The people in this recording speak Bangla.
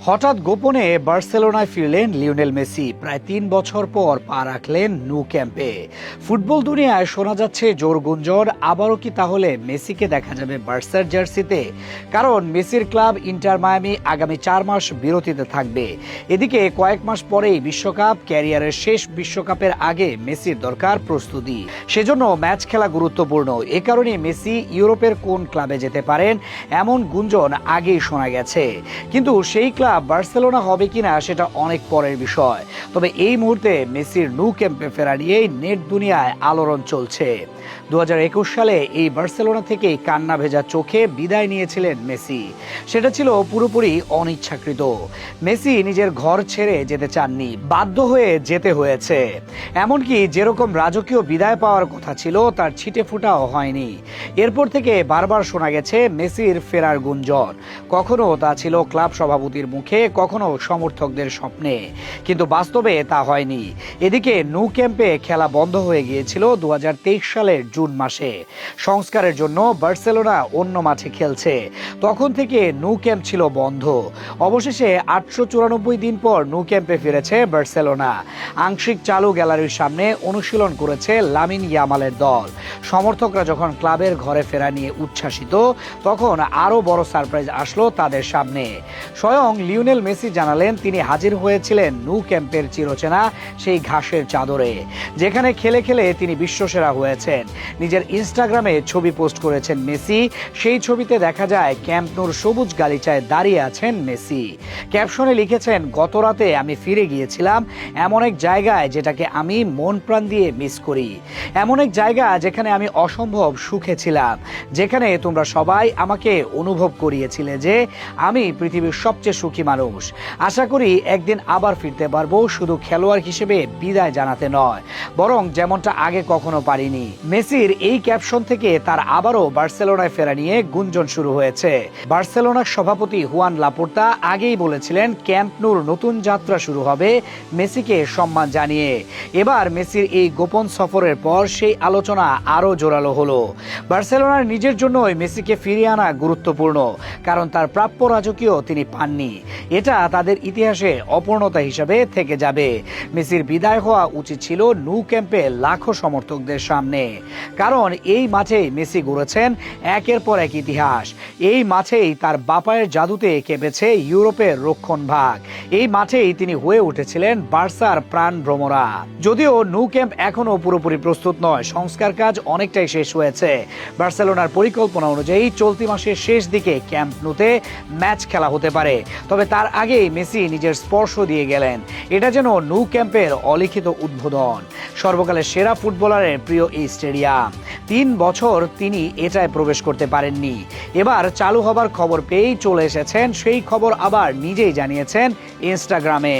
হঠাৎ গোপনে বার্সেলোনায় ফিরলেন লিওনেল মেসি। প্রায় ৩ বছর পর পা রাখলেন ন্যু ক্যাম্পে। ফুটবল দুনিয়ায় শোনা যাচ্ছে জোর গুঞ্জন, আবারও কি তাহলে মেসিকে দেখা যাবে বার্সার জার্সিতে? কারণ মেসির ক্লাব ইন্টার মায়ামি আগামী ৪ মাস বিরতিতে থাকবে। এদিকে কয়েক মাস পরেই বিশ্বকাপ, ক্যারিয়ারের শেষ বিশ্বকাপের আগে মেসির দরকার প্রস্তুতি। সেজন্য ম্যাচ খেলা গুরুত্বপূর্ণ। এ কারণে মেসি ইউরোপের কোন ক্লাবে যেতে পারেন এমন গুঞ্জন আগেই শোনা গেছে, কিন্তু সেই ক্লাব বার্সেলোনা হবে কিনা সেটা অনেক পরের বিষয়। তবে এই মুহূর্তে মেসির ন্যু ক্যাম্পে ফেরা নিয়েই নেট দুনিয়ায় আলোড়ন চলছে। 2021 সালে এই বার্সেলোনা থেকেই কান্না ভেজা চোখে বিদায় নিয়েছিলেন মেসি। সেটা ছিল পুরোপুরি অনিচ্ছাকৃত। মেসি নিজের ঘর ছেড়ে যেতে চাননি, বাধ্য হয়ে যেতে হয়েছে। এমনকি যেরকম রাজকীয় বিদায় পাওয়ার কথা ছিল তার ছিটে ফোঁটাও হয়নি। এরপর থেকে বারবার শোনা গেছে মেসির ফেরার গুঞ্জন। কখনো তা ছিল ক্লাব সভাপতির মুখে, কখনো সমর্থকদের স্বপ্নে, কিন্তু বাস্তবে তা হয়নি। এদিকে ন্যু ক্যাম্পে খেলা বন্ধ হয়ে গিয়েছিল 2023 সালের জুন মাসে। সংস্কারের জন্য বার্সেলোনা অন্য মাঠে খেলছে। তখন থেকে ন্যু ক্যাম্প ছিল বন্ধ। অবশেষে 894 দিন পর ন্যু ক্যাম্পে ফিরেছে বার্সেলোনা। আংশিক চালু গ্যালারির সামনে অনুশীলন করেছে লামিন ইয়ামালের দল। সমর্থকরা যখন ক্লাবের ঘরে ফেরা নিয়ে উচ্ছ্বাসিত, তখন আরো বড় সারপ্রাইজ আসলো তাদের সামনে। স্বয়ং লিওনেল মেসি জানালেন তিনি হাজির হয়েছিলেন ন্যু ক্যাম্পের চিরচেনা সেই ঘাসের চাদরে, যেখানে খেলে খেলে তিনি বিশ্বসেরা হয়েছেন। নিজের ইনস্টাগ্রামে ছবি পোস্ট করেছেন মেসি। সেই ছবিতে দেখা যায় ক্যাম্প ন্যুর সবুজ গালিচায় দাঁড়িয়ে আছেন মেসি। ক্যাপশনে লিখেছেন, গত রাতে আমি ফিরে গিয়েছিলাম এমন এক জায়গায় যেটাকে আমি মন প্রাণ দিয়ে মিস করি, এমন এক জায়গা যেখানে আমি অসম্ভব সুখে ছিলাম, যেখানে তোমরা সবাই আমাকে অনুভব করিয়েছিলে যে আমি পৃথিবীর সবচেয়ে সুখী মানুষ। আশা করি একদিন আবার ফিরতে পারবো, শুধু খেলোয়াড় হিসেবে বিদায় জানাতে নয়, বরং যেমনটা আগে কখনো পারিনি। মেসির এই ক্যাপশন থেকে তার আবারও বার্সেলোনায় ফেরা নিয়ে গুঞ্জন শুরু হয়েছে। বার্সেলোনার সভাপতি হুয়ান লাপোর্তা আগেই বলেছিলেন ক্যাম্প ন্যুর নতুন যাত্রা শুরু হবে মেসিকে সম্মান জানিয়ে। এবার মেসির এই গোপন সফরের পর সেই আলোচনা আরো জোরালো হলো। বার্সেলোনার নিজের জন্যই মেসিকে ফিরিয়ে আনা গুরুত্বপূর্ণ, কারণ তার প্রাপ্য রাজকীয় তিনি পাননি। এটা তাদের ইতিহাসে অপূর্ণতা হিসাবে থেকে যাবে। মেসির বিদায় হওয়া উচিত ছিল ন্যু ক্যাম্পে লাখো সমর্থকদের সামনে, কারণ এই মাঠেই মেসি গড়েছেন একের পর এক ইতিহাস। এই মাঠেই তার বাপায়ের জাদুতে কেঁপেছে ইউরোপের রক্ষণভাগ। এই মাঠেই তিনি হয়ে উঠেছিলেন বার্সার প্রাণ ভ্রমরা। যদিও ন্যু ক্যাম্প এখনো পুরোপুরি প্রস্তুত নয়, সংস্কার কাজ অনেকটাই শেষ হয়েছে। বার্সেলোনার পরিকল্পনা অনুযায়ী চলতি মাসের শেষ দিকে ক্যাম্প ন্যুতে ম্যাচ খেলা হতে পারে। তবে তার আগেই মেসি নিজের স্পর্শ দিয়ে গেলেন। এটা যেন ন্যু ক্যাম্পের অলিখিত উদ্বোধন। সর্বকালের সেরা ফুটবলারের প্রিয় এই স্টেডিয়াম। 3 বছর তিনি এটায় প্রবেশ করতে পারেননি। এবার চালু হবার খবর পেয়েই চলে এসেছেন। সেই খবর আবার নিজেই জানিয়েছেন ইনস্টাগ্রামে।